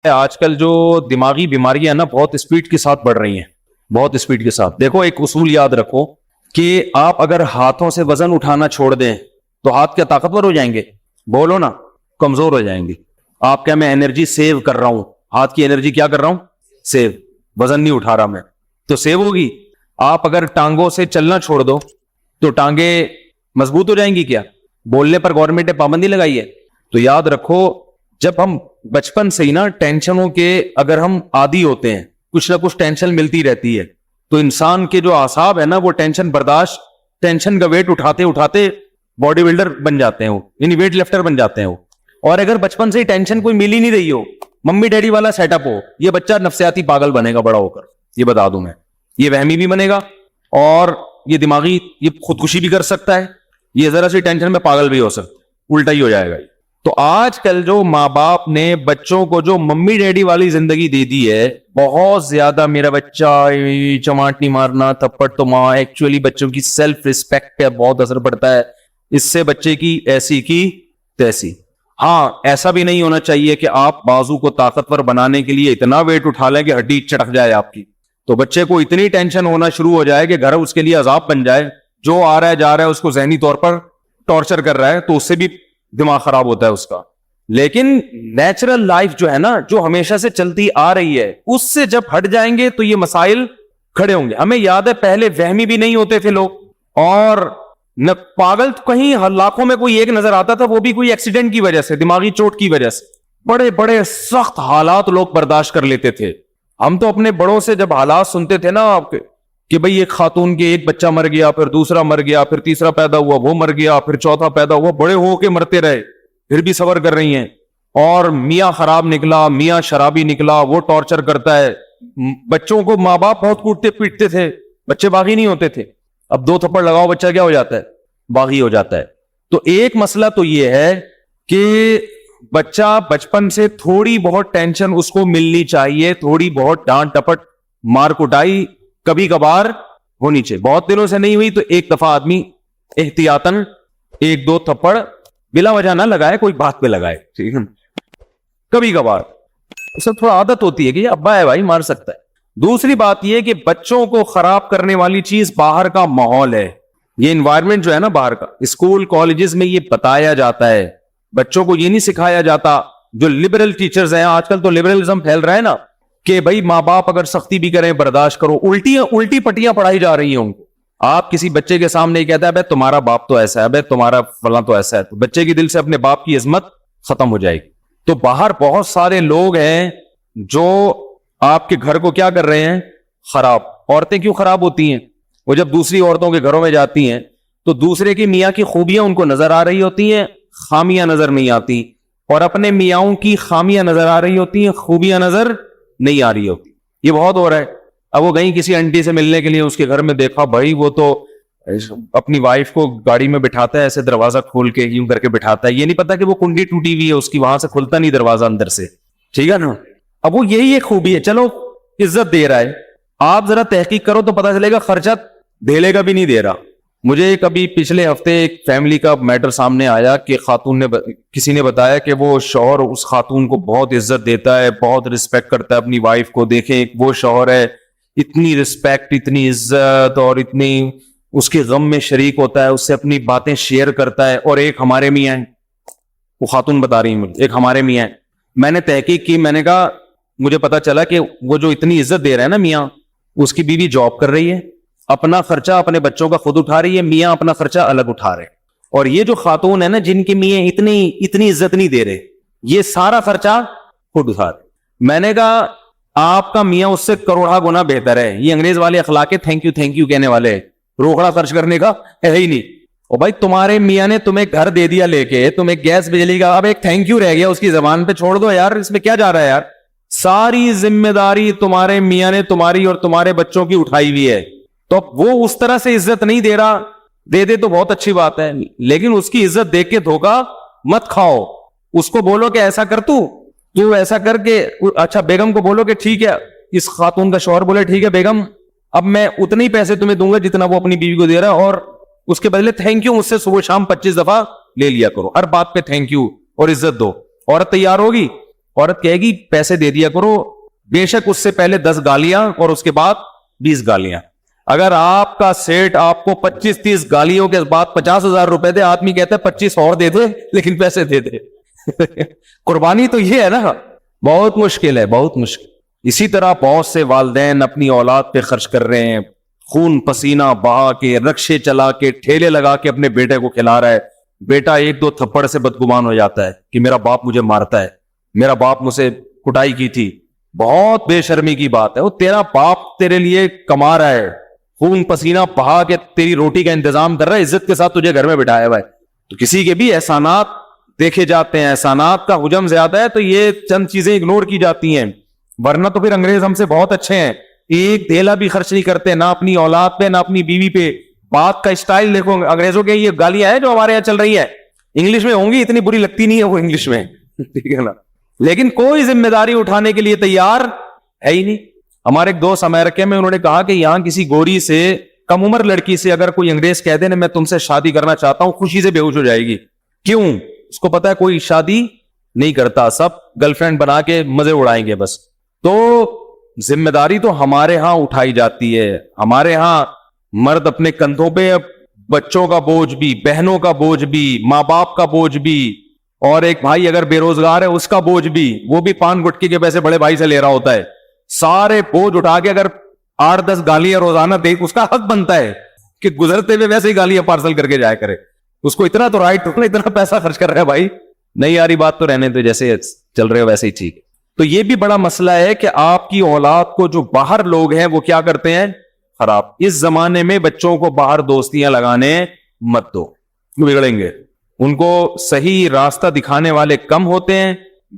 آج کل جو دماغی بیماریاں نا بہت اسپیڈ کے ساتھ بڑھ رہی ہیں, بہت اسپیڈ کے ساتھ. دیکھو ایک اصول یاد رکھو کہ آپ اگر ہاتھوں سے وزن اٹھانا چھوڑ دیں تو ہاتھ کیا طاقتور ہو جائیں گے؟ بولو نا, کمزور ہو جائیں گے. آپ کیا میں انرجی سیو کر رہا ہوں, ہاتھ کی انرجی کیا کر رہا ہوں؟ سیو. وزن نہیں اٹھا رہا میں تو سیو ہوگی. آپ اگر ٹانگوں سے چلنا چھوڑ دو تو ٹانگیں مضبوط ہو جائیں گی کیا؟ بولنے پر گورنمنٹ نے پابندی لگائی ہے. تو یاد رکھو جب ہم بچپن سے ہی نا ٹینشنوں کے اگر ہم عادی ہوتے ہیں, کچھ نہ کچھ ٹینشن ملتی رہتی ہے, تو انسان کے جو اعصاب ہے نا وہ ٹینشن برداشت, ٹینشن کا ویٹ اٹھاتے اٹھاتے باڈی بلڈر بن جاتے ہیں, یعنی ویٹ لفٹر بن جاتے ہیں. اور اگر بچپن سے ہی ٹینشن کوئی مل ہی نہیں رہی ہو, ممی ڈیڈی والا سیٹ اپ ہو, یہ بچہ نفسیاتی پاگل بنے گا بڑا ہو کر, یہ بتا دوں میں. یہ وہمی بھی بنے گا اور یہ دماغی یہ خودکشی بھی کر سکتا ہے, یہ ذرا سی ٹینشن میں پاگل بھی ہو سکتا ہے, الٹا ہی ہو جائے گا. تو آج کل جو ماں باپ نے بچوں کو جو ممی ڈیڈی والی زندگی دے دی ہے, بہت زیادہ میرا بچہ چماٹ نہیں مارنا, تھپڑ تو ماں, ایکچولی بچوں کی سیلف ریسپیکٹ پہ بہت اثر پڑتا ہے. اس سے بچے کی ایسی کی تیسی. ہاں ایسا بھی نہیں ہونا چاہیے کہ آپ بازو کو طاقتور بنانے کے لیے اتنا ویٹ اٹھا لیں کہ ہڈی چٹک جائے آپ کی, تو بچے کو اتنی ٹینشن ہونا شروع ہو جائے کہ گھر اس کے لیے عذاب بن جائے. جو آ رہا ہے جا رہا ہے اس کو ذہنی طور پر ٹارچر کر رہا ہے, تو اس سے بھی دماغ خراب ہوتا ہے اس کا. لیکن نیچرل لائف جو ہے نا, جو ہمیشہ سے چلتی آ رہی ہے, اس سے جب ہٹ جائیں گے تو یہ مسائل کھڑے ہوں گے. ہمیں یاد ہے پہلے وہمی بھی نہیں ہوتے تھے لوگ, اور نہ پاگل کہیں لاکھوں میں کوئی ایک نظر آتا تھا, وہ بھی کوئی ایکسیڈنٹ کی وجہ سے, دماغی چوٹ کی وجہ سے. بڑے بڑے سخت حالات لوگ برداشت کر لیتے تھے. ہم تو اپنے بڑوں سے جب حالات سنتے تھے نا آپ کے کہ بھئی ایک خاتون کے ایک بچہ مر گیا, پھر دوسرا مر گیا, پھر تیسرا پیدا ہوا وہ مر گیا, پھر چوتھا پیدا ہوا, بڑے ہو کے مرتے رہے, پھر بھی صبر کر رہی ہیں. اور میاں خراب نکلا, میاں شرابی نکلا, وہ ٹارچر کرتا ہے. بچوں کو ماں باپ بہت کوٹتے پیٹتے تھے, بچے باغی نہیں ہوتے تھے. اب 2 تھپڑ لگاؤ بچہ کیا ہو جاتا ہے؟ باغی ہو جاتا ہے. تو ایک مسئلہ تو یہ ہے کہ بچہ بچپن سے تھوڑی بہت ٹینشن اس کو ملنی چاہیے, تھوڑی بہت ڈانٹ ٹپٹ مار کٹائی کبھی کبھار ہونی چاہیے. بہت دنوں سے نہیں ہوئی تو ایک دفعہ آدمی احتیاطاً 1-2 تھپڑ بلا وجہ نہ لگائے, کوئی بات پہ لگائے, ٹھیک ہے, کبھی کبھار. اس سے تھوڑا عادت ہوتی ہے کہ ابا ہے بھائی مار سکتا ہے. دوسری بات یہ کہ بچوں کو خراب کرنے والی چیز باہر کا ماحول ہے, یہ انوائرمنٹ جو ہے نا باہر کا. اسکول کالجز میں یہ بتایا جاتا ہے, بچوں کو یہ نہیں سکھایا جاتا. جو لبرل ٹیچرز ہیں, آج کل تو لبرلزم پھیل رہا ہے نا کہ بھائی ماں باپ اگر سختی بھی کریں برداشت کرو, الٹی پٹیاں پڑھائی جا رہی ہیں ان کو. آپ کسی بچے کے سامنے ہی کہتا ہے بھائی تمہارا باپ تو ایسا ہے, بھائی تمہارا فلاں تو ایسا ہے, تو بچے کے دل سے اپنے باپ کی عظمت ختم ہو جائے گی. تو باہر بہت سارے لوگ ہیں جو آپ کے گھر کو کیا کر رہے ہیں؟ خراب. عورتیں کیوں خراب ہوتی ہیں؟ وہ جب دوسری عورتوں کے گھروں میں جاتی ہیں تو دوسرے کی میاں کی خوبیاں ان کو نظر آ رہی ہوتی ہیں, خامیاں نظر نہیں آتی, اور اپنے میاں کی خامیاں نظر آ رہی ہوتی ہیں, خوبیاں نظر نہیں آ رہی ہوتی. یہ بہت ہو رہا ہے. اب وہ گئی کسی آنٹی سے ملنے کے لیے, اس کے گھر میں دیکھا بھائی وہ تو اپنی وائف کو گاڑی میں بٹھاتا ہے, ایسے دروازہ کھول کے یوں کر کے بٹھاتا ہے, یہ نہیں پتا کہ وہ کنڈی ٹوٹی ہوئی ہے اس کی, وہاں سے کھلتا نہیں دروازہ اندر سے, ٹھیک ہے نا. اب وہ یہی ایک خوبی ہے, چلو عزت دے رہا ہے. آپ ذرا تحقیق کرو تو پتا چلے گا خرچہ دھیلے کا بھی نہیں دے رہا. مجھے کبھی پچھلے ہفتے ایک فیملی کا میٹر سامنے آیا کہ خاتون نے کسی نے بتایا کہ وہ شوہر اس خاتون کو بہت عزت دیتا ہے, بہت رسپیکٹ کرتا ہے اپنی وائف کو. دیکھیں وہ شوہر ہے, اتنی رسپیکٹ, اتنی عزت, اور اتنی اس کے غم میں شریک ہوتا ہے, اس سے اپنی باتیں شیئر کرتا ہے. اور ایک ہمارے میاں ہیں, وہ خاتون بتا رہی ہیں, ایک ہمارے میاں ہیں. میں نے تحقیق کی, میں نے کہا مجھے پتا چلا کہ وہ جو اتنی عزت دے رہا ہے نا میاں, اس کی بیوی جاب کر رہی ہے, اپنا خرچہ اپنے بچوں کا خود اٹھا رہی ہے, میاں اپنا خرچہ الگ اٹھا رہے. اور یہ جو خاتون ہے نا جن کے میاں اتنی عزت نہیں دے رہے, یہ سارا خرچہ خود اٹھا رہے. میں نے کہا آپ کا میاں اس سے کروڑا گنا بہتر ہے. یہ انگریز والے اخلاق ہے تھینک یو کہنے والے, روکڑا خرچ کرنے کا ہے ہی نہیں. اور بھائی تمہارے میاں نے تمہیں گھر دے دیا لے کے, تمہیں گیس بجلی کا, اب ایک تھینک یو رہ گیا اس کی زبان پہ, چھوڑ دو یار, اس میں کیا جا رہا ہے یار. ساری ذمہ داری تمہارے میاں نے تمہاری اور تمہارے بچوں کی اٹھائی ہوئی ہے. تو وہ اس طرح سے عزت نہیں دے رہا, دے دے تو بہت اچھی بات ہے, لیکن اس کی عزت دیکھ کے دھوکا مت کھاؤ. اس کو بولو کہ ایسا کر, تو ایسا کر کے, اچھا بیگم کو بولو کہ ٹھیک ہے, اس خاتون کا شوہر بولے ٹھیک ہے بیگم اب میں اتنے ہی پیسے تمہیں دوں گا جتنا وہ اپنی بیوی کو دے رہا ہے, اور اس کے بدلے تھینک یو مجھ سے صبح شام 25 دفعہ لے لیا کرو, ہر بات پہ تھینک یو اور عزت دو. عورت تیار ہوگی, عورت کہے گی پیسے دے دیا کرو, بے شک اس سے پہلے 10 گالیاں اور اس کے بعد 20 گالیاں. اگر آپ کا سیٹ آپ کو 25-30 گالیوں کے بعد 50,000 روپے دے, آدمی کہتا ہے 25 اور دے دے لیکن پیسے دے دے. قربانی تو یہ ہے نا, بہت مشکل ہے, بہت مشکل. اسی طرح بہت سے والدین اپنی اولاد پہ خرچ کر رہے ہیں, خون پسینہ بہا کے, رکشے چلا کے, ٹھیلے لگا کے اپنے بیٹے کو کھلا رہا ہے. بیٹا 1-2 تھپڑ سے بدگمان ہو جاتا ہے کہ میرا باپ مجھے مارتا ہے, میرا باپ مجھ سے کٹائی کی تھی. بہت بے شرمی کی بات ہے. وہ تیرا باپ تیرے لیے کما رہا ہے, خون پسینہ بہا کے تیری روٹی کا انتظام کر رہا ہے, عزت کے ساتھ تجھے گھر میں بٹھایا ہوا ہے. تو کسی کے بھی احسانات دیکھے جاتے ہیں, احسانات کا حجم زیادہ ہے تو یہ چند چیزیں اگنور کی جاتی ہیں. ورنہ تو پھر انگریز ہم سے بہت اچھے ہیں, ایک دھیلا بھی خرچ نہیں کرتے, نہ اپنی اولاد پہ نہ اپنی بیوی پہ. بات کا اسٹائل دیکھو انگریزوں کے, یہ گالیاں ہیں جو ہمارے یہاں چل رہی ہے انگلش میں ہوں گی, اتنی بری لگتی نہیں ہے وہ انگلش میں, ٹھیک ہے نا, لیکن کوئی ذمہ داری اٹھانے کے لیے تیار ہے ہی نہیں. ہمارے ایک دوست امریکہ میں, انہوں نے کہا کہ یہاں کسی گوری سے کم عمر لڑکی سے اگر کوئی انگریز کہہ دے نا میں تم سے شادی کرنا چاہتا ہوں, خوشی سے بے ہوش ہو جائے گی. کیوں؟ اس کو پتا ہے کوئی شادی نہیں کرتا, سب گرل فرینڈ بنا کے مزے اڑائیں گے بس. تو ذمہ داری تو ہمارے ہاں اٹھائی جاتی ہے. ہمارے ہاں مرد اپنے کندھوں پہ بچوں کا بوجھ بھی, بہنوں کا بوجھ بھی, ماں باپ کا بوجھ بھی, اور ایک بھائی اگر بے روزگار ہے اس کا بوجھ بھی, وہ بھی پان گٹکی کے پیسے بڑے بھائی سے لے رہا ہوتا ہے. سارے بوجھ اٹھا کے اگر 8-10 گالیاں روزانہ دے, اس کا حق بنتا ہے کہ گزرتے ہوئے ویسے ہی گالیاں پارسل کر کے جایا کرے. اس کو اتنا تو رائٹ, اتنا پیسہ خرچ کر رہا ہے بھائی, نہیں آ رہی بات تو رہنے تو جیسے چل رہے ہو ویسے ہی ٹھیک. تو یہ بھی بڑا مسئلہ ہے کہ آپ کی اولاد کو جو باہر لوگ ہیں وہ کیا کرتے ہیں, خراب. اس زمانے میں بچوں کو باہر دوستیاں لگانے مت دو, بگڑیں گے. ان کو صحیح راستہ دکھانے والے کم ہوتے ہیں,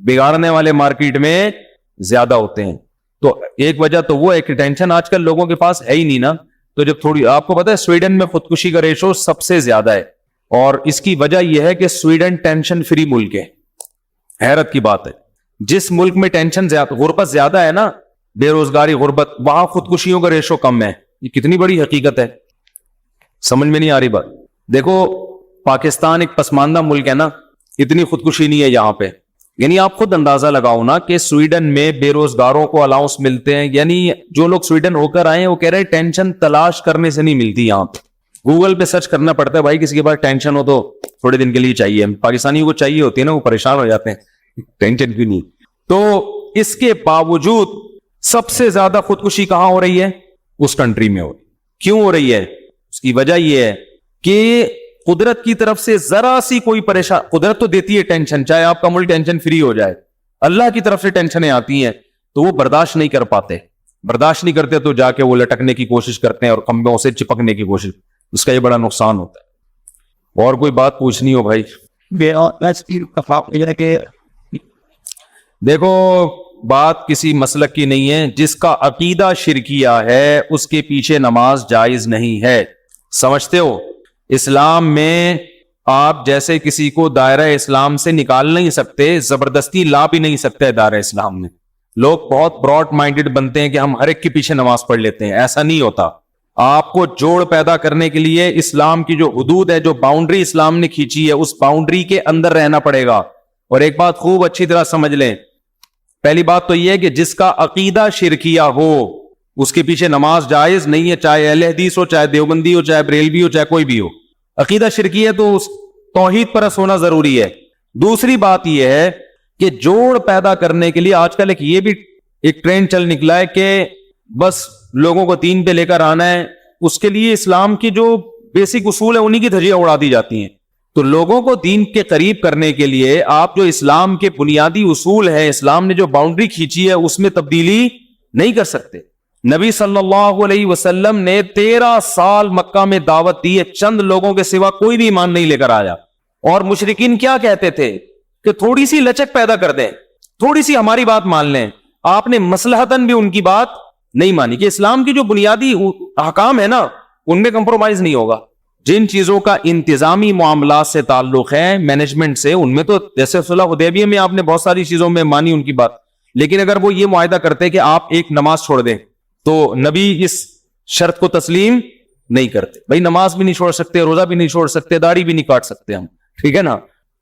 بگاڑنے والے مارکیٹ میں زیادہ ہوتے ہیں. تو ایک وجہ تو وہ ہے کہ ٹینشن آج کل لوگوں کے پاس ہے ہی نہیں نا. تو جب تھوڑی, آپ کو پتا ہے سویڈن میں خودکشی کا ریشو سب سے زیادہ ہے, اور اس کی وجہ یہ ہے کہ سویڈن ٹینشن فری ملک ہے. حیرت کی بات ہے, جس ملک میں ٹینشن زیادہ, غربت زیادہ ہے نا, بے روزگاری, غربت, وہاں خودکشیوں کا ریشو کم ہے. یہ کتنی بڑی حقیقت ہے, سمجھ میں نہیں آ رہی بات. دیکھو پاکستان ایک پسماندہ ملک ہے نا, اتنی خودکشی نہیں ہے یہاں پہ. یعنی آپ خود اندازہ لگاؤ نا کہ سویڈن میں بے روزگاروں کو الاؤنس ملتے ہیں. یعنی جو لوگ سویڈن ہو کر آئے ہیں وہ کہہ رہے ہیں ٹینشن تلاش کرنے سے نہیں ملتی یہاں پہ, گوگل پہ سرچ کرنا پڑتا ہے. بھائی کسی کے پاس ٹینشن ہو تو تھوڑے دن کے لیے چاہیے, پاکستانیوں کو چاہیے ہوتی ہے نا, وہ پریشان ہو جاتے ہیں, ٹینشن کیوں نہیں. تو اس کے باوجود سب سے زیادہ خودکشی کہاں ہو رہی ہے, اس کنٹری میں ہو رہی. کیوں ہو رہی ہے؟ اس کی وجہ یہ ہے کہ قدرت کی طرف سے ذرا سی کوئی پریشان, قدرت تو دیتی ہے ٹینشن, چاہے آپ کا ملک ٹینشن فری ہو جائے, اللہ کی طرف سے ٹینشنیں آتی ہیں تو وہ برداشت نہیں کر پاتے. برداشت نہیں کرتے تو جا کے وہ لٹکنے کی کوشش کرتے ہیں اور کمبوں سے چپکنے کی کوشش, اس کا یہ بڑا نقصان ہوتا ہے. اور کوئی بات پوچھنی ہو بھائی؟ دیکھو بات کسی مسلک کی نہیں ہے, جس کا عقیدہ شرکیہ ہے اس کے پیچھے نماز جائز نہیں ہے. سمجھتے ہو؟ اسلام میں آپ جیسے کسی کو دائرہ اسلام سے نکال نہیں سکتے, زبردستی لا بھی نہیں سکتے دائرہ اسلام میں. لوگ بہت براڈ مائنڈڈ بنتے ہیں کہ ہم ہر ایک کے پیچھے نماز پڑھ لیتے ہیں, ایسا نہیں ہوتا. آپ کو جوڑ پیدا کرنے کے لیے اسلام کی جو حدود ہے, جو باؤنڈری اسلام نے کھینچی ہے, اس باؤنڈری کے اندر رہنا پڑے گا. اور ایک بات خوب اچھی طرح سمجھ لیں, پہلی بات تو یہ ہے کہ جس کا عقیدہ شرکیہ ہو اس کے پیچھے نماز جائز نہیں ہے, چاہے اہل حدیث ہو, چاہے دیوبندی ہو, چاہے بریلوی ہو, چاہے کوئی بھی ہو. عقیدہ شرکیہ ہے تو اس توحید پرست ہونا ضروری ہے. دوسری بات یہ ہے کہ جوڑ پیدا کرنے کے لیے آج کل یہ بھی ایک ٹرینڈ چل نکلا ہے کہ بس لوگوں کو دین پہ لے کر آنا ہے. اس کے لیے اسلام کی جو بیسک اصول ہے انہی کی دھجیاں اڑا دی جاتی ہیں. تو لوگوں کو دین کے قریب کرنے کے لیے آپ جو اسلام کے بنیادی اصول ہے, اسلام نے جو باؤنڈری کھینچی ہے, اس میں تبدیلی نہیں کر سکتے. نبی صلی اللہ علیہ وسلم نے 13 سال مکہ میں دعوت دی ہے, چند لوگوں کے سوا کوئی بھی ایمان نہیں لے کر آیا. اور مشرکین کیا کہتے تھے کہ تھوڑی سی لچک پیدا کر دیں, تھوڑی سی ہماری بات مان لیں. آپ نے مصلحتاً بھی ان کی بات نہیں مانی کہ اسلام کی جو بنیادی احکام ہے نا ان میں کمپرومائز نہیں ہوگا. جن چیزوں کا انتظامی معاملات سے تعلق ہے, مینجمنٹ سے, ان میں تو جیسے صلح حدیبیہ میں آپ نے بہت ساری چیزوں میں مانی ان کی بات. لیکن اگر وہ یہ معاہدہ کرتے کہ آپ ایک نماز چھوڑ دیں تو نبی اس شرط کو تسلیم نہیں کرتے. بھائی نماز بھی نہیں چھوڑ سکتے, روزہ بھی نہیں چھوڑ سکتے, داڑھی بھی نہیں کاٹ سکتے ہم, ٹھیک ہے نا,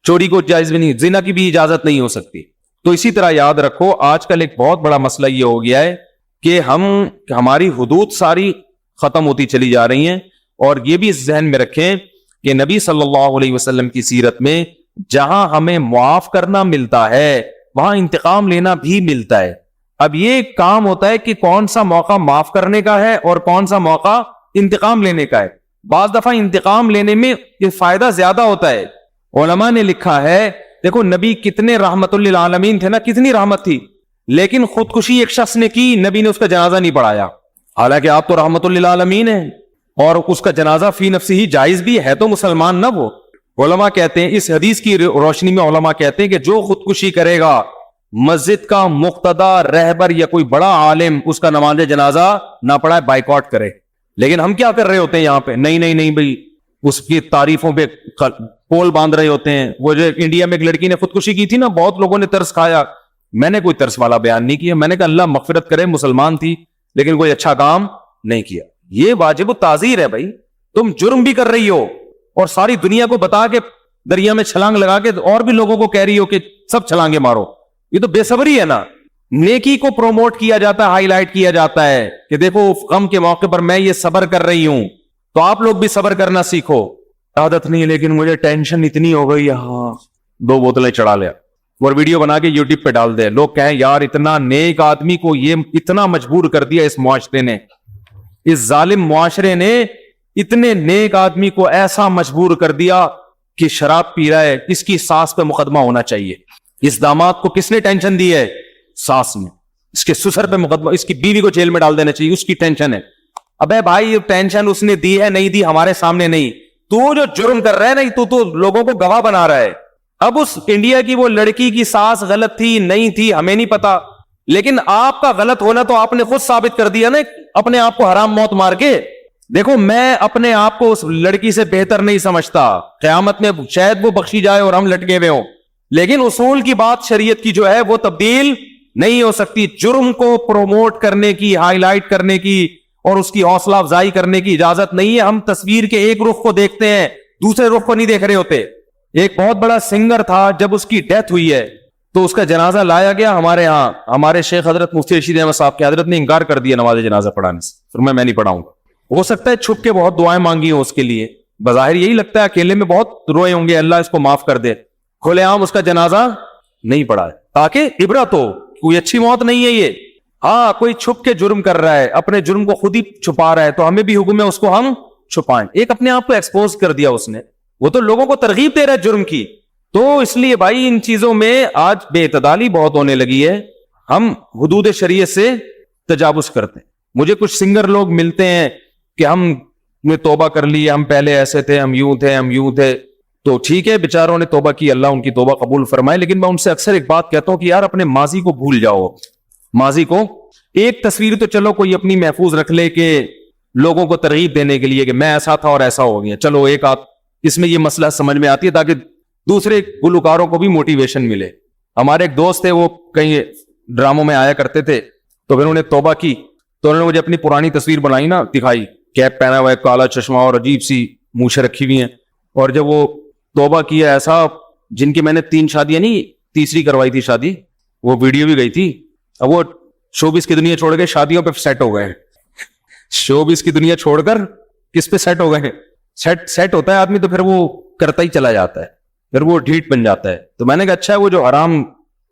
چوری کو جائز بھی نہیں, زنا کی بھی اجازت نہیں ہو سکتی. تو اسی طرح یاد رکھو آج کل ایک بہت بڑا مسئلہ یہ ہو گیا ہے کہ ہماری حدود ساری ختم ہوتی چلی جا رہی ہیں. اور یہ بھی اس ذہن میں رکھیں کہ نبی صلی اللہ علیہ وسلم کی سیرت میں جہاں ہمیں معاف کرنا ملتا ہے وہاں انتقام لینا بھی ملتا ہے. اب یہ کام ہوتا ہے کہ کون سا موقع معاف کرنے کا ہے اور کون سا موقع انتقام لینے کا ہے. بعض دفعہ انتقام لینے میں یہ فائدہ زیادہ ہوتا ہے. علماء نے لکھا ہے دیکھو نبی کتنے رحمت للعالمین تھے نا, کتنی رحمت تھی, لیکن خودکشی ایک شخص نے کی, نبی نے اس کا جنازہ نہیں پڑھایا. حالانکہ آپ تو رحمت للعالمین ہیں اور اس کا جنازہ فی نفسی ہی جائز بھی ہے تو مسلمان نہ وہ. علماء کہتے ہیں اس حدیث کی روشنی میں علماء کہتے ہیں کہ جو خودکشی کرے گا مسجد کا مقتدا رہبر یا کوئی بڑا عالم اس کا نماز جنازہ نہ پڑھائے, بائیکاٹ کرے. لیکن ہم کیا کر رہے ہوتے ہیں یہاں پہ, نہیں بھائی اس کی تعریفوں پہ پول باندھ رہے ہوتے ہیں. وہ جو انڈیا میں ایک لڑکی نے خودکشی کی تھی نا, بہت لوگوں نے ترس کھایا. میں نے کوئی ترس والا بیان نہیں کیا, میں نے کہا اللہ مغفرت کرے, مسلمان تھی لیکن کوئی اچھا کام نہیں کیا. یہ واجب التعزیر ہے بھائی. تم جرم بھی کر رہی ہو اور ساری دنیا کو بتا کے دریا میں چھلانگ لگا کے اور بھی لوگوں کو کہہ رہی ہو کہ سب چھلانگے مارو. یہ تو بے صبری ہے نا. نیکی کو پروموٹ کیا جاتا ہے, ہائی لائٹ کیا جاتا ہے کہ دیکھو غم کے موقع پر میں یہ صبر کر رہی ہوں, تو آپ لوگ بھی صبر کرنا سیکھو. عادت نہیں لیکن مجھے ٹینشن اتنی ہو گئی, ہاں 2 بوتلیں چڑھا لیا اور ویڈیو بنا کے یوٹیوب پہ ڈال دے. لوگ کہیں یار اتنا نیک آدمی کو یہ اتنا مجبور کر دیا اس معاشرے نے, اس ظالم معاشرے نے اتنے نیک آدمی کو ایسا مجبور کر دیا کہ شراب پی رہا ہے, اس کی ساس پہ مقدمہ ہونا چاہیے. اس داماد کو کس نے ٹینشن دی ہے؟ ساس نے. اس کے سسر پہ مقدمہ, اس کی بیوی کو جیل میں ڈال دینا چاہیے, اس کی ٹینشن ہے. ابے بھائی ٹینشن اس نے دی ہے نہیں دی ہمارے سامنے نہیں, تو جو جرم کر رہا ہے نا تو لوگوں کو گواہ بنا رہا ہے. اب اس انڈیا کی وہ لڑکی کی ساس غلط تھی نہیں تھی ہمیں نہیں پتا, لیکن آپ کا غلط ہونا تو آپ نے خود ثابت کر دیا نا اپنے آپ کو حرام موت مار کے. دیکھو میں اپنے آپ کو اس لڑکی سے بہتر نہیں سمجھتا, قیامت میں شاید وہ بخشی جائے اور ہم لٹکے ہوئے ہوں, لیکن اصول کی بات شریعت کی جو ہے وہ تبدیل نہیں ہو سکتی. جرم کو پروموٹ کرنے کی, ہائی لائٹ کرنے کی اور اس کی حوصلہ افزائی کرنے کی اجازت نہیں ہے. ہم تصویر کے ایک رخ کو دیکھتے ہیں, دوسرے رخ کو نہیں دیکھ رہے ہوتے. ایک بہت بڑا سنگر تھا, جب اس کی ڈیتھ ہوئی ہے تو اس کا جنازہ لایا گیا ہمارے ہاں. ہمارے شیخ حضرت مفتی رشید احمد صاحب کے حضرت نے انکار کر دیا نماز جنازہ پڑھانے سے, پھر میں نہیں پڑھاؤں گا. ہو سکتا ہے چھپ کے بہت دعائیں مانگی ہوں اس کے لیے, بظاہر یہی لگتا ہے اکیلے میں بہت روئے ہوں گے اللہ اس کو معاف کر دے, کھلے عام اس کا جنازہ نہیں پڑھا ہے تاکہ عبرت ہو. کوئی اچھی موت نہیں ہے یہ. ہاں کوئی چھپ کے جرم کر رہا ہے, اپنے جرم کو خود ہی چھپا رہا ہے, تو ہمیں بھی حکم ہے اس کو ہم چھپائیں. ایک اپنے آپ کو ایکسپوز کر دیا اس نے, وہ تو لوگوں کو ترغیب دے رہا ہے جرم کی. تو اس لیے بھائی ان چیزوں میں آج بے اعتدالی بہت ہونے لگی ہے, ہم حدود شریعت سے تجاوز کرتے ہیں. مجھے کچھ سنگر لوگ ملتے ہیں کہ ہم نے توبہ کر لی, ہم پہلے ایسے تھے, ہم یوں تھے. تو ٹھیک ہے بیچاروں نے توبہ کی, اللہ ان کی توبہ قبول فرمائے, لیکن میں ان سے اکثر ایک بات کہتا ہوں کہ یار اپنے ماضی کو بھول جاؤ. ماضی کو ایک تصویر تو چلو کوئی اپنی محفوظ رکھ لے کہ لوگوں کو ترغیب دینے کے لیے کہ میں ایسا تھا اور ایسا ہو گیا, چلو ایک آدھ اس میں یہ مسئلہ سمجھ میں آتی ہے تاکہ دوسرے گلوکاروں کو بھی موٹیویشن ملے. ہمارے ایک دوست تھے, وہ کہیں ڈراموں میں آیا کرتے تھے, تو پھر انہوں نے توبہ کی تو انہوں نے مجھے اپنی پرانی تصویر بنائی نا, دکھائی, کیپ پہنا ہوا ہے, کالا چشمہ اور عجیب سی مونچھیں رکھی ہوئی ہیں. اور جب وہ توبہ کیا, ایسا جن کی میں نے 3 شادیاں نہیں, تیسری کروائی تھی شادی, وہ ویڈیو بھی گئی تھی. اب وہ شوبز کی دنیا چھوڑ کے شادیوں پہ سیٹ ہو گئے ہیں. شوبز کی دنیا چھوڑ کر کس پہ سیٹ ہو گئے ہیں؟ سیٹ ہوتا ہے آدمی تو پھر وہ کرتا ہی چلا جاتا ہے, پھر وہ ڈھیٹ بن جاتا ہے. تو میں نے کہا اچھا ہے, وہ جو حرام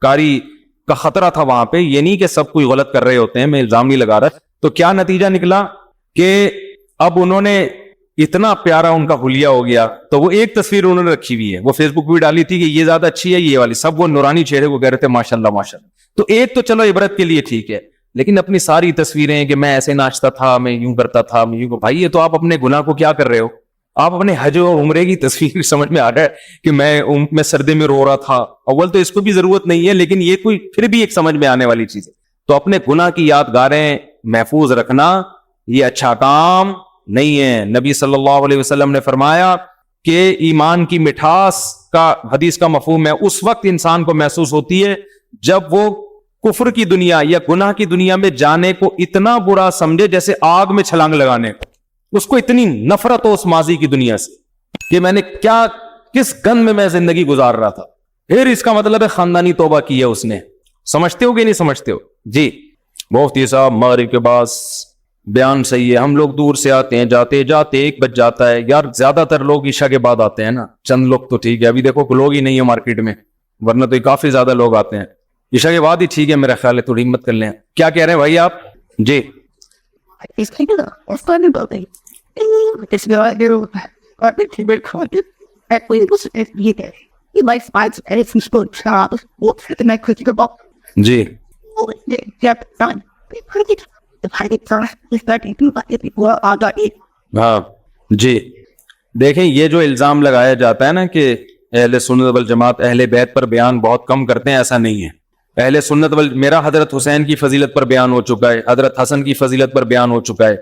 کاری کا خطرہ تھا وہاں پہ, یہ نہیں کہ سب کوئی غلط کر رہے ہوتے ہیں, میں الزام نہیں لگا رہا. تو کیا نتیجہ نکلا کہ اب انہوں نے اتنا پیارا ان کا حلیہ ہو گیا, تو وہ ایک تصویر انہوں نے رکھی ہوئی ہے, وہ فیس بک پہ بھی ڈالی تھی کہ یہ زیادہ اچھی ہے یہ والی, سب وہ نورانی چہرے کو کہہ رہے تھے ماشاءاللہ ماشاءاللہ. تو ایک تو چلو عبرت کے لیے ٹھیک ہے, لیکن اپنی ساری تصویریں کہ میں ایسے ناچتا تھا, میں یوں کرتا تھا, میں یوں, بھائی یہ تو آپ اپنے گناہ کو کیا کر رہے ہو. آپ اپنے حج و عمرے کی تصویر سمجھ میں آ رہا ہے کہ میں سردی میں رو رہا تھا. اول تو اس کو بھی ضرورت نہیں ہے, لیکن یہ کوئی پھر بھی ایک سمجھ میں آنے والی چیز ہے. تو اپنے گناہ کی یادگاریں محفوظ رکھنا یہ اچھا کام نہیں ہے. نبی صلی اللہ علیہ وسلم نے فرمایا کہ ایمان کی مٹھاس کا, حدیث کا مفہوم ہے, اس وقت انسان کو محسوس ہوتی ہے جب وہ کفر کی دنیا یا گناہ کی دنیا میں جانے کو اتنا برا سمجھے جیسے آگ میں چھلانگ لگانے کو. اس کو اتنی نفرت ہو اس ماضی کی دنیا سے کہ میں نے کس گن میں زندگی گزار رہا تھا, پھر اس کا مطلب ہے خاندانی توبہ کی ہے اس نے. سمجھتے ہو کہ نہیں سمجھتے ہو؟ جی مفتی صاحب مغرب کے بعد بیان صحیح ہے, ہم لوگ دور سے آتے ہیں, جاتے جاتے 1 بج جاتا ہے. یار زیادہ تر لوگ عشاء کے بعد آتے ہیں نا, چند لوگ تو ٹھیک ہے, ابھی دیکھو لوگ ہی نہیں ہے مارکیٹ میں, ورنہ تو کافی زیادہ لوگ آتے ہیں. عشاء کے بعد ہی ٹھیک ہے میرا خیال ہے, تھوڑی ہمت کر لیں. کیا کہہ رہے ہیں بھائی آپ؟ جی جی ہاں جی. دیکھیں یہ جو الزام لگایا جاتا ہے نا کہ اہل سنت والجماعت اہل بیت پر بیان بہت کم کرتے ہیں, ایسا نہیں ہے. اہل سنت میرا حضرت حسین کی فضیلت پر بیان ہو چکا ہے, حضرت حسن کی فضیلت پر بیان ہو چکا ہے,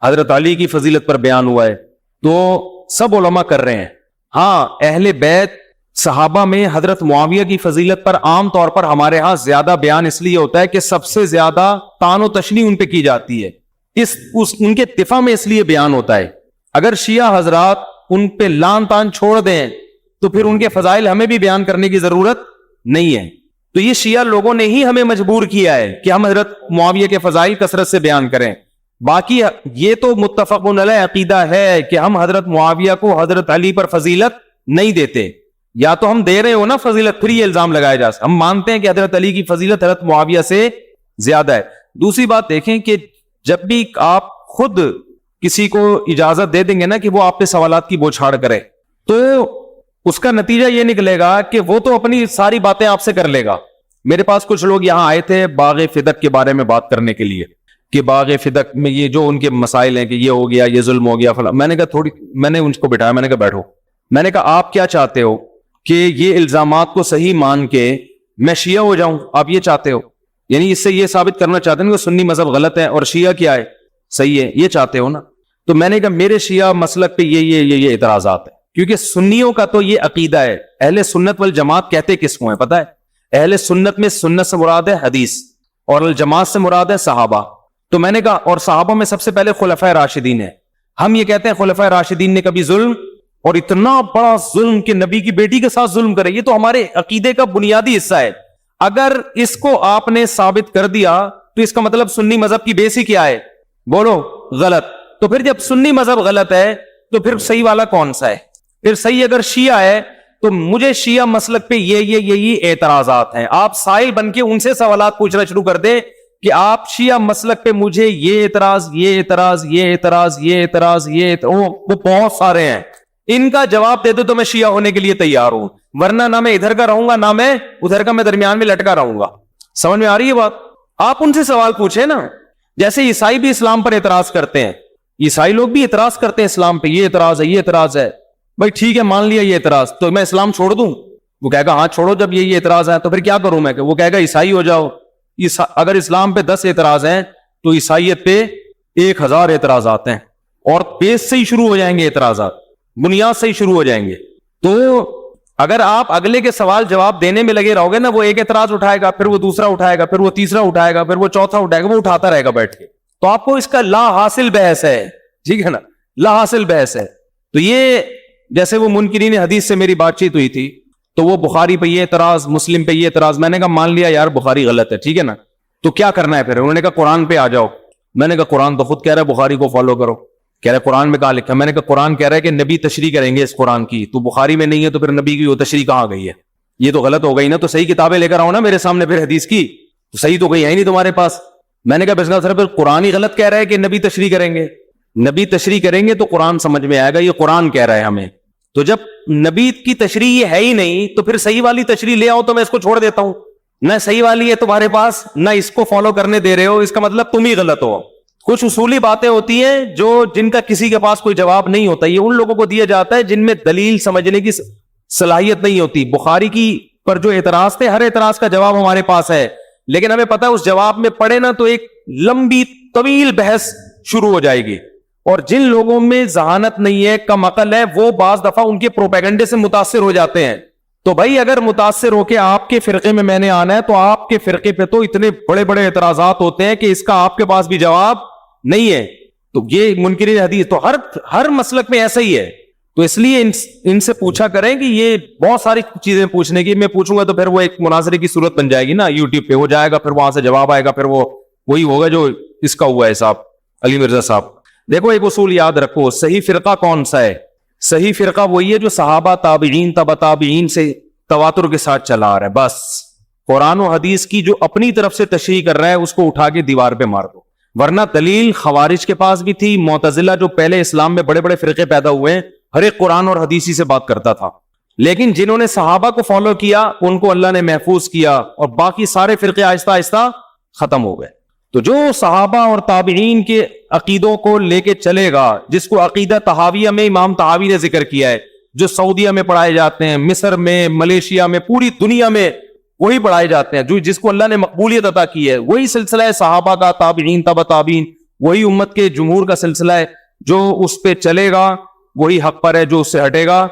حضرت علی کی فضیلت پر بیان ہوا ہے, تو سب علماء کر رہے ہیں. ہاں اہل بیت صحابہ میں حضرت معاویہ کی فضیلت پر عام طور پر ہمارے ہاں زیادہ بیان اس لیے ہوتا ہے کہ سب سے زیادہ طعن و تشنیع ان پہ کی جاتی ہے, ان کے دفاع میں اس لیے بیان ہوتا ہے. اگر شیعہ حضرات ان پہ لان تان چھوڑ دیں تو پھر ان کے فضائل ہمیں بھی بیان کرنے کی ضرورت نہیں ہے. تو یہ شیعہ لوگوں نے ہی ہمیں مجبور کیا ہے کہ ہم حضرت معاویہ کے فضائل کثرت سے بیان کریں. باقی یہ تو متفق علیہ عقیدہ ہے کہ ہم حضرت معاویہ کو حضرت علی پر فضیلت نہیں دیتے. یا تو ہم دے رہے ہو نا فضیلت, پھر یہ الزام لگایا جا سکتا. ہم مانتے ہیں کہ حضرت علی کی فضیلت حضرت معاویہ سے زیادہ ہے. دوسری بات دیکھیں کہ جب بھی آپ خود کسی کو اجازت دے دیں گے نا کہ وہ آپ پہ سوالات کی بوچھاڑ کرے, تو اس کا نتیجہ یہ نکلے گا کہ وہ تو اپنی ساری باتیں آپ سے کر لے گا. میرے پاس کچھ لوگ یہاں آئے تھے باغ فدق کے بارے میں بات کرنے کے لیے کہ باغ فدق میں یہ جو ان کے مسائل ہیں کہ یہ ہو گیا, یہ ظلم ہو گیا فلاں. میں نے کہا میں نے ان کو بٹھایا, میں نے کہا بیٹھو. میں نے کہا آپ کیا چاہتے ہو کہ یہ الزامات کو صحیح مان کے میں شیعہ ہو جاؤں؟ آپ یہ چاہتے ہو؟ یعنی اس سے یہ ثابت کرنا چاہتے ہیں کہ سنی مذہب غلط ہے اور شیعہ کیا ہے صحیح ہے, یہ چاہتے ہو نا؟ تو میں نے کہا میرے شیعہ مسلک پہ یہ اعتراضات ہیں, کیونکہ سنیوں کا تو یہ عقیدہ ہے. اہل سنت والجماعت کہتے کس کو ہیں پتہ ہے؟ اہل سنت میں سنت سے مراد ہے حدیث, اور الجماعت سے مراد ہے صحابہ. تو میں نے کہا اور صحابہ میں سب سے پہلے خلفائے راشدین ہیں. ہم یہ کہتے ہیں خلفائے راشدین نے کبھی ظلم, اور اتنا بڑا ظلم کہ نبی کی بیٹی کے ساتھ ظلم کرے, یہ تو ہمارے عقیدے کا بنیادی حصہ ہے. اگر اس کو آپ نے ثابت کر دیا تو اس کا مطلب سنی مذہب کی بیس ہی کیا ہے؟ بولو غلط. تو پھر جب سنی مذہب غلط ہے تو پھر صحیح والا کون سا ہے؟ پھر صحیح اگر شیعہ ہے تو مجھے شیعہ مسلک پہ یہ اعتراضات ہیں. آپ سائل بن کے ان سے سوالات پوچھنا شروع کر دیں کہ آپ شیعہ مسلک پہ مجھے یہ اعتراض, یہ اعتراض, یہ اعتراض, یہ اعتراض, وہ بہت سارے ہیں, ان کا جواب دے دو تو میں شیعہ ہونے کے لیے تیار ہوں, ورنہ نہ میں ادھر کا رہوں گا نہ میں ادھر کا, میں درمیان میں لٹکا رہوں گا. سمجھ میں آ رہی ہے بات؟ آپ ان سے سوال پوچھیں نا. جیسے عیسائی بھی اسلام پر اعتراض کرتے ہیں, عیسائی لوگ بھی اعتراض کرتے ہیں اسلام پہ, یہ اعتراض ہے, یہ اعتراض ہے. بھائی ٹھیک ہے مان لیا یہ اعتراض, تو میں اسلام چھوڑ دوں؟ وہ کہے گا ہاں چھوڑو, جب یہ اعتراض ہے تو پھر کیا کروں میں؟ کہ وہ کہے گا عیسائی ہو جاؤ. اگر اسلام پہ 10 اعتراض ہیں تو عیسائیت پہ 1000 اعتراضات ہیں, اور بیس سے ہی شروع ہو جائیں گے اعتراضات, بنیاد سے ہی شروع ہو جائیں گے. تو اگر آپ اگلے کے سوال جواب دینے میں لگے رہو گے نا, وہ ایک اعتراض اٹھائے گا, پھر وہ دوسرا اٹھائے گا, پھر وہ تیسرا اٹھائے گا, پھر وہ چوتھا اٹھائے گا, وہ اٹھاتا رہے گا بیٹھ کے. تو آپ کو اس کا لا حاصل بحث ہے, ٹھیک ہے نا, لا حاصل بحث ہے. تو یہ جیسے وہ منکرین حدیث سے میری بات چیت ہوئی تھی, تو وہ بخاری پہ یہ اعتراض, مسلم پہ یہ اعتراض. میں نے کہا مان لیا یار بخاری غلط ہے, ٹھیک ہے نا, تو کیا کرنا ہے پھر؟ انہوں نے کہا قرآن پہ آ جاؤ. میں نے کہا قرآن تو خود کہہ رہا ہے بخاری کو فالو کرو. کہہ رہے قرآن میں کہاں لکھا؟ میں نے کہا قرآن کہہ رہا ہے کہ نبی تشریح کریں گے اس قرآن کی, تو بخاری میں نہیں ہے, تو پھر نبی کی وہ تشریح کہاں گئی ہے؟ یہ تو غلط ہو گئی نا. تو صحیح کتابیں لے کر آؤ نا میرے سامنے پھر حدیث کی, تو صحیح تو گئی ہے نہیں تمہارے پاس. میں نے کہا بس سر پھر قرآن ہی غلط کہہ رہا ہے کہ نبی تشریح کریں گے. نبی تشریح کریں گے تو قرآن سمجھ میں آئے گا, یہ قرآن کہہ رہا ہے ہمیں. تو جب نبی کی تشریح یہ ہے ہی نہیں تو پھر صحیح والی تشریح لے آؤ, تو میں اس کو چھوڑ دیتا ہوں. نہ صحیح والی ہے تمہارے پاس, نہ اس کو فالو کرنے دے رہے ہو, اس کا مطلب تم ہی غلط ہو. کچھ اصولی باتیں ہوتی ہیں جن کا کسی کے پاس کوئی جواب نہیں ہوتا, یہ ان لوگوں کو دیا جاتا ہے جن میں دلیل سمجھنے کی صلاحیت نہیں ہوتی. بخاری کی پر جو اعتراض تھے, ہر اعتراض کا جواب ہمارے پاس ہے, لیکن ہمیں پتا ہے اس جواب میں پڑھے نا تو ایک لمبی طویل بحث شروع ہو جائے گی. اور جن لوگوں میں ذہانت نہیں ہے, کم عقل ہے, وہ بعض دفعہ ان کے پروپیگنڈے سے متاثر ہو جاتے ہیں. تو بھائی اگر متاثر ہو کے آپ کے فرقے میں میں نے آنا ہے, تو آپ کے فرقے پہ تو اتنے بڑے بڑے اعتراضات ہوتے ہیں کہ اس کا آپ کے پاس بھی جواب نہیں ہے. تو یہ منکرین حدیث تو ہر مسلک میں ایسا ہی ہے. تو اس لیے ان سے پوچھا کریں کہ یہ بہت ساری چیزیں پوچھنے کی، میں پوچھوں گا تو پھر وہ ایک مناظرے کی صورت بن جائے گی نا، یوٹیوب پہ ہو جائے گا، پھر وہاں سے جواب آئے گا، پھر وہ وہی ہوگا جو اس کا ہوا ہے صاحب علی مرزا صاحب. دیکھو ایک اصول یاد رکھو، صحیح فرقہ کون سا ہے؟ صحیح فرقہ وہی ہے جو صحابہ تابعین تبع تابعین سے تواتر کے ساتھ چلا آ رہا ہے. بس قرآن و حدیث کی جو اپنی طرف سے تشریح کر رہا ہے اس کو اٹھا کے دیوار پہ مار دو. ورنہ دلیل خوارج کے پاس بھی تھی، معتزلہ جو پہلے اسلام میں بڑے بڑے فرقے پیدا ہوئے ہیں، ہر ایک قرآن اور حدیثی سے بات کرتا تھا، لیکن جنہوں نے صحابہ کو فالو کیا ان کو اللہ نے محفوظ کیا، اور باقی سارے فرقے آہستہ آہستہ ختم ہو گئے. تو جو صحابہ اور تابعین کے عقیدوں کو لے کے چلے گا، جس کو عقیدہ طحاویہ میں امام طحاوی نے ذکر کیا ہے، جو سعودیہ میں پڑھائے جاتے ہیں، مصر میں، ملیشیا میں، پوری دنیا میں وہی پڑھائے جاتے ہیں، جو جس کو اللہ نے مقبولیت عطا کی ہے، وہی سلسلہ ہے صحابہ کا، تابعین تبع تابعین، وہی امت کے جمہور کا سلسلہ ہے. جو اس پہ چلے گا وہی حق پر ہے، جو اس سے ہٹے گا،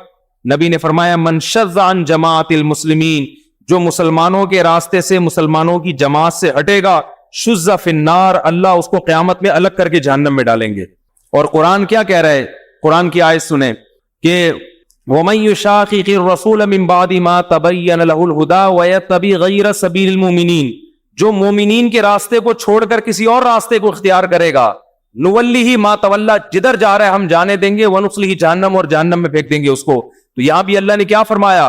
نبی نے فرمایا من شذ عن جماعت المسلمین، جو مسلمانوں کے راستے سے، مسلمانوں کی جماعت سے ہٹے گا، شذ فی النار، اللہ اس کو قیامت میں الگ کر کے جہنم میں ڈالیں گے. اور قرآن کیا کہہ رہا ہے؟ قرآن کی آیت سنیں کہ وَمَن يُشَاقِقِ الرَّسُولَ مِن بَعْدِ مَا تَبَيَّنَ لَهُ الْهُدَى وَيَتَّبِعْ غَيْرَ سَبِيلِ الْمُؤْمِنِينَ، جو مومنین کے راستے کو چھوڑ کر کسی اور راستے کو اختیار کرے گا، نُوَلِّهِ مَا تَوَلَّى، جدھر جا رہا ہے ہم جانے دیں گے، وَنُصْلِهِ جہنم، اور جہنم میں پھینک دیں گے اس کو. تو یہاں بھی اللہ نے کیا فرمایا؟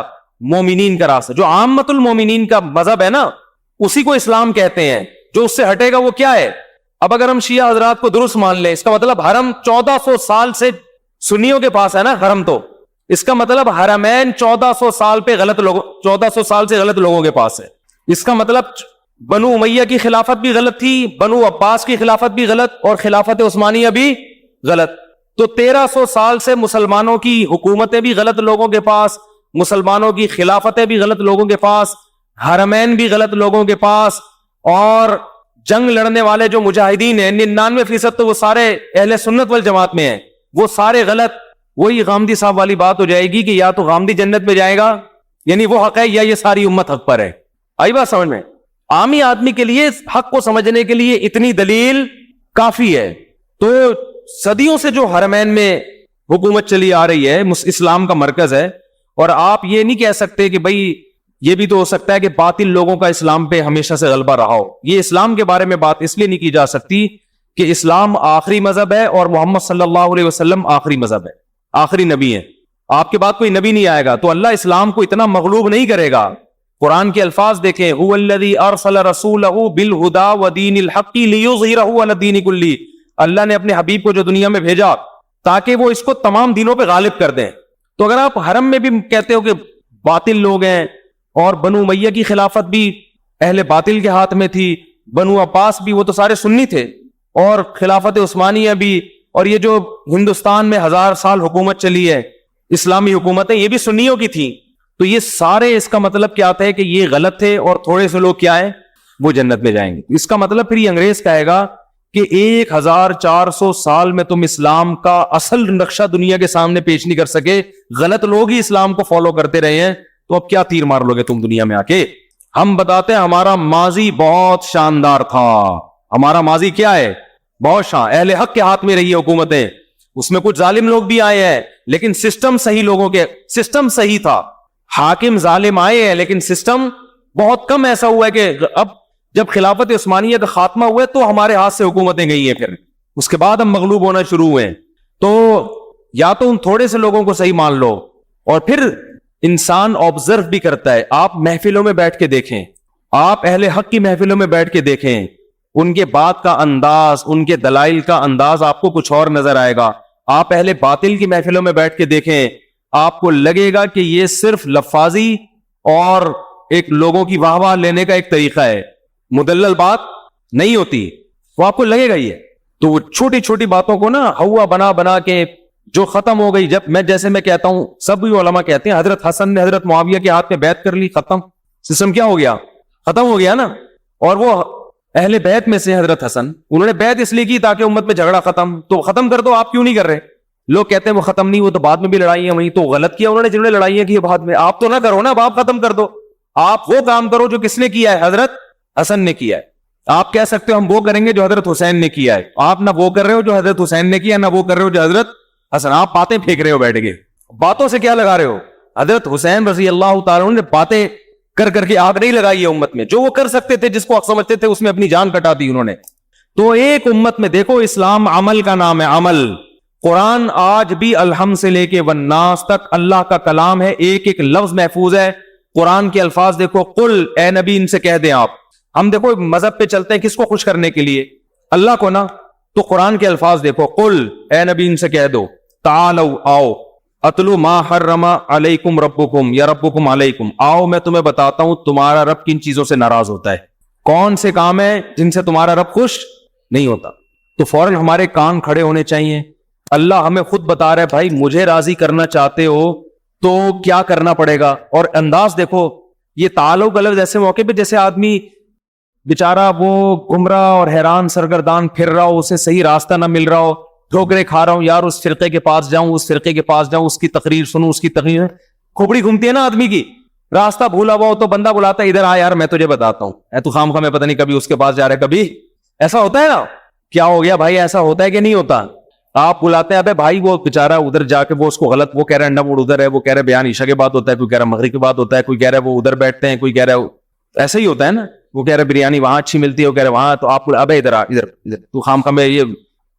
مومنین کا راستہ، جو عامت المومنین کا مذہب ہے نا، اسی کو اسلام کہتے ہیں. جو اس سے ہٹے گا وہ کیا ہے؟ اب اگر ہم شیعہ حضرات کو درست مان لیں، اس کا مطلب حرم 1400 سال سے سنیوں کے پاس ہے نا حرم، تو اس کا مطلب حرمین 1400 سال پہ غلط لوگوں 1400 سال سے غلط لوگوں کے پاس ہے. اس کا مطلب بنو امیہ کی خلافت بھی غلط تھی، بنو عباس کی خلافت بھی غلط، اور خلافت عثمانیہ بھی غلط. تو 1300 سال سے مسلمانوں کی حکومتیں بھی غلط لوگوں کے پاس، مسلمانوں کی خلافتیں بھی غلط لوگوں کے پاس، حرمین بھی غلط لوگوں کے پاس، اور جنگ لڑنے والے جو مجاہدین ہیں 99% تو وہ سارے اہل سنت والجماعت میں ہیں، وہ سارے غلط. وہی غامدی صاحب والی بات ہو جائے گی کہ یا تو غامدی جنت میں جائے گا، یعنی وہ حق ہے، یا یہ ساری امت حق پر ہے. آئی بات سمجھ میں؟ عامی آدمی کے لیے حق کو سمجھنے کے لیے اتنی دلیل کافی ہے. تو صدیوں سے جو حرمین میں حکومت چلی آ رہی ہے، اسلام کا مرکز ہے، اور آپ یہ نہیں کہہ سکتے کہ بھائی یہ بھی تو ہو سکتا ہے کہ باطل لوگوں کا اسلام پہ ہمیشہ سے غلبہ رہا ہو. یہ اسلام کے بارے میں بات اس لیے نہیں کی جا سکتی کہ اسلام آخری مذہب ہے اور محمد صلی اللہ علیہ وسلم آخری مذہب ہے، آخری نبی ہے. آپ کے بعد کوئی نبی نہیں آئے گا، تو اللہ اسلام کو اتنا مغلوب نہیں کرے گا. قرآن کے الفاظ دیکھیں، هو الذی ارسل رسولہ بالہدی ودین الحق لیظہرہ علی الدین کلہ، اللہ نے اپنے حبیب کو جو دنیا میں بھیجا تاکہ وہ اس کو تمام دینوں پہ غالب کر دیں. تو اگر آپ حرم میں بھی کہتے ہو کہ باطل لوگ ہیں، اور بنو امیہ کی خلافت بھی اہل باطل کے ہاتھ میں تھی، بنو عباس بھی، وہ تو سارے سنی تھے، اور خلافت عثمانیہ بھی، اور یہ جو ہندوستان میں 1000 سال حکومت چلی ہے اسلامی حکومتیں، یہ بھی سنیوں کی تھی. تو یہ سارے، اس کا مطلب کیا تھا کہ یہ غلط تھے، اور تھوڑے سے لوگ کیا ہیں، وہ جنت میں جائیں گے. اس کا مطلب پھر یہ انگریز کہے گا کہ 1400 سال میں تم اسلام کا اصل نقشہ دنیا کے سامنے پیش نہیں کر سکے، غلط لوگ ہی اسلام کو فالو کرتے رہے ہیں، تو اب کیا تیر مار لو گے تم دنیا میں آ کے؟ ہم بتاتے ہیں ہمارا ماضی بہت شاندار تھا. ہمارا ماضی کیا ہے؟ بہت اہل حق کے ہاتھ میں رہی ہے حکومتیں، اس میں کچھ ظالم لوگ بھی آئے ہیں، لیکن سسٹم صحیح لوگوں کے، سسٹم صحیح تھا. حاکم ظالم آئے ہیں لیکن سسٹم بہت کم ایسا ہوا ہے کہ اب جب خلافت عثمانیہ کا خاتمہ ہوا ہے تو ہمارے ہاتھ سے حکومتیں گئی ہیں، پھر اس کے بعد ہم مغلوب ہونا شروع ہوئے. تو یا تو ان تھوڑے سے لوگوں کو صحیح مان لو، اور پھر انسان آبزرو بھی کرتا ہے. آپ محفلوں میں بیٹھ کے دیکھیں، آپ اہل حق کی محفلوں میں بیٹھ کے دیکھیں، ان کے بات کا انداز، ان کے دلائل کا انداز آپ کو کچھ اور نظر آئے گا. آپ اہل باطل کی محفلوں میں بیٹھ کے دیکھیں، آپ کو لگے گا کہ یہ صرف لفاظی اور ایک لوگوں کی واہ واہ لینے کا ایک طریقہ ہے، مدلل بات نہیں ہوتی. وہ آپ کو لگے گا یہ. تو وہ چھوٹی چھوٹی باتوں کو نا ہوا بنا بنا کے جو ختم ہو گئی. جب میں کہتا ہوں، سب علماء کہتے ہیں حضرت حسن نے حضرت معاویہ کے ہاتھ میں بیعت کر لی، ختم سسٹم کیا ہو گیا؟ ختم ہو گیا نا. اور وہ اہل بیعت میں سے حضرت حسن، انہوں نے بیعت اس لیے کی تاکہ امت میں جھگڑا ختم. تو ختم کر دو، آپ کیوں نہیں کر رہے؟ لوگ کہتے ہیں وہ ختم نہیں، وہ تو بعد میں بھی لڑائیاں ہوئی. تو غلط کیا انہوں نے جنہوں نے لڑائیاں کی بعد میں. آپ تو نہ کرو نا، اب آپ ختم کر دو. آپ وہ کام کرو جو کس نے کیا ہے؟ حضرت حسن نے کیا ہے. آپ کہہ سکتے ہو ہم وہ کریں گے جو حضرت حسین نے کیا ہے. آپ نہ وہ کر رہے ہو جو حضرت حسین نے کیا، نہ وہ کر رہے ہو جو حضرت حسن. آپ باتیں پھینک رہے ہو بیٹھ کے. باتوں سے کیا لگا رہے ہو؟ حضرت حسین رضی اللہ تعالیٰ نے باتیں کر کر کے آگ نہیں لگائی ہے امت میں. جو وہ کر سکتے تھے, جس کو حق سمجھتے تھے, اس میں اپنی جان کٹا دی انہوں نے. تو ایک امت میں دیکھو, اسلام عمل کا نام ہے, عمل. قرآن آج بھی الحمد سے لے کے والناس تک اللہ کا کلام ہے, ایک ایک لفظ محفوظ ہے. قرآن کے الفاظ دیکھو, قل, اے نبی ان سے کہہ دیں آپ. ہم دیکھو مذہب پہ چلتے ہیں کس کو خوش کرنے کے لیے؟ اللہ کو نا. تو قرآن کے الفاظ دیکھو, قل, اے نبی ان سے کہہ دو, تعالو, آؤ, اتلو ما حرم علیکم ربکم یا ربکم علیکم, آؤ میں تمہیں بتاتا ہوں تمہارا رب کن چیزوں سے ناراض ہوتا ہے, کون سے کام ہے جن سے تمہارا رب خوش نہیں ہوتا. تو فوراً ہمارے کان کھڑے ہونے چاہیے. اللہ ہمیں خود بتا رہا ہے, بھائی مجھے راضی کرنا چاہتے ہو تو کیا کرنا پڑے گا. اور انداز دیکھو, یہ تعالو کا لفظ ایسے موقع پہ جیسے آدمی بیچارہ وہ گمراہ اور حیران سرگردان پھر رہا ہو, اسے صحیح راستہ نہ مل رہا ہو, ٹھوکرے کھا رہا ہوں, یار اس فرقے کے پاس جاؤں, اس فرقے کے پاس جاؤں, اس کی تقریر سنوں, اس کی تقریر, کھوپڑی گھومتی ہے نا آدمی کی. راستہ بھولا ہوا ہو تو بندہ بلاتا ہے, ادھر آ یار میں تجھے بتاتا ہوں, اے تو خام میں پتہ نہیں کبھی اس کے پاس جا رہا ہے, کبھی ایسا ہوتا ہے نا. کیا ہو گیا بھائی, ایسا ہوتا ہے کہ نہیں ہوتا؟ آپ بلاتے ہیں, ابے بھائی وہ بیچارہ ادھر جا کے وہ اس کو غلط, وہ کہہ رہا ہے انڈا موڑ ادھر ہے, وہ کہہ رہا ہے بیان عشاء کے بعد ہوتا ہے, کوئی کہہ رہا ہے مغرب کے بعد ہوتا ہے, کوئی کہہ رہا ہے وہ ادھر بیٹھتے ہیں, کوئی کہہ رہا ہے ایسا ہی ہوتا ہے نا, وہ کہہ رہا ہے بریانی وہاں اچھی ملتی ہے, وہ کہہ رہا ہے وہاں. تو آپ ابے ادھر آ, ادھر تو خام میں یہ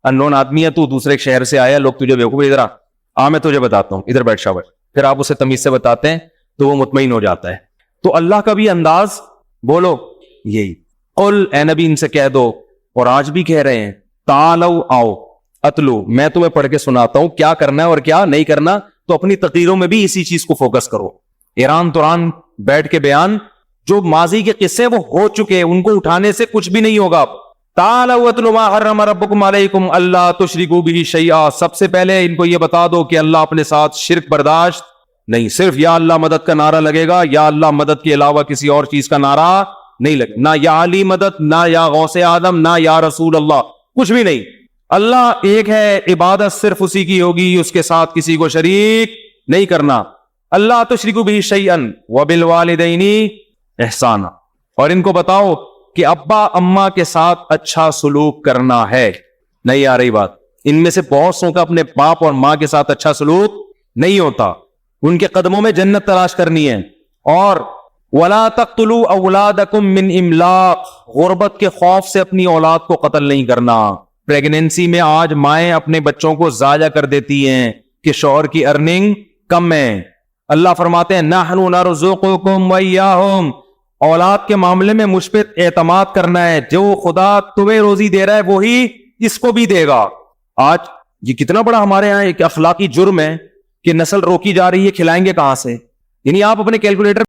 انون آدمی ہے, تو دوسرے شہر سے آیا, لوگ تجھے بیوقوف, ادھر آ میں تجھے بتاتا ہوں, ادھر بیٹھ شاور. پھر آپ اسے تمیز سے بتاتے ہیں تو وہ مطمئن ہو جاتا ہے. تو اللہ کا بھی انداز بولو یہی, قل, اے نبی ان سے کہہ دو, اور آج بھی کہہ رہے ہیں, تعالو, آؤ, اتلو, میں تمہیں پڑھ کے سناتا ہوں کیا کرنا ہے اور کیا نہیں کرنا. تو اپنی تقریروں میں بھی اسی چیز کو فوکس کرو. ایران توران بیٹھ کے بیان, جو ماضی کے قصے وہ ہو چکے, ان کو اٹھانے سے کچھ بھی نہیں ہوگا. تعالوا اتلوا ما حرم ربکم علیکم اللہ تشرکوا بہ شیئا. سب سے پہلے ان کو یہ بتا دو کہ اللہ اپنے ساتھ شرک برداشت نہیں. صرف یا اللہ مدد کا نعرہ لگے گا, یا اللہ مدد کے علاوہ کسی اور چیز کا نعرہ نہیں لگے, نہ یا علی مدد, نہ یا غوث آدم, نہ یا رسول اللہ, کچھ بھی نہیں. اللہ ایک ہے, عبادت صرف اسی کی ہوگی, اس کے ساتھ کسی کو شریک نہیں کرنا. اللہ تشرکوا بہ شیئا وبالوالدین احسانا. اور ان کو بتاؤ کہ ابا اماں کے ساتھ اچھا سلوک کرنا ہے. نہیں آ رہی بات؟ ان میں سے بہت سو کا اپنے باپ اور ماں کے ساتھ اچھا سلوک نہیں ہوتا. ان کے قدموں میں جنت تلاش کرنی ہے. اور وَلَا تَقْتُلُوا أَوْلَادَكُمْ مِنْ إِمْلَاقٍ, غربت کے خوف سے اپنی اولاد کو قتل نہیں کرنا. پریگنینسی میں آج مائیں اپنے بچوں کو ضائع کر دیتی ہیں کہ شوہر کی ارننگ کم ہے. اللہ فرماتے ہیں نَحْنُ نَرْزُقُكُمْ وَإِيَّاهُمْ, اولاد کے معاملے میں مجھ پہ اعتماد کرنا ہے, جو خدا تمہیں روزی دے رہا ہے وہی اس کو بھی دے گا. آج یہ کتنا بڑا ہمارے یہاں ایک اخلاقی جرم ہے کہ نسل روکی جا رہی ہے, کھلائیں گے کہاں سے؟ یعنی آپ اپنے کیلکولیٹر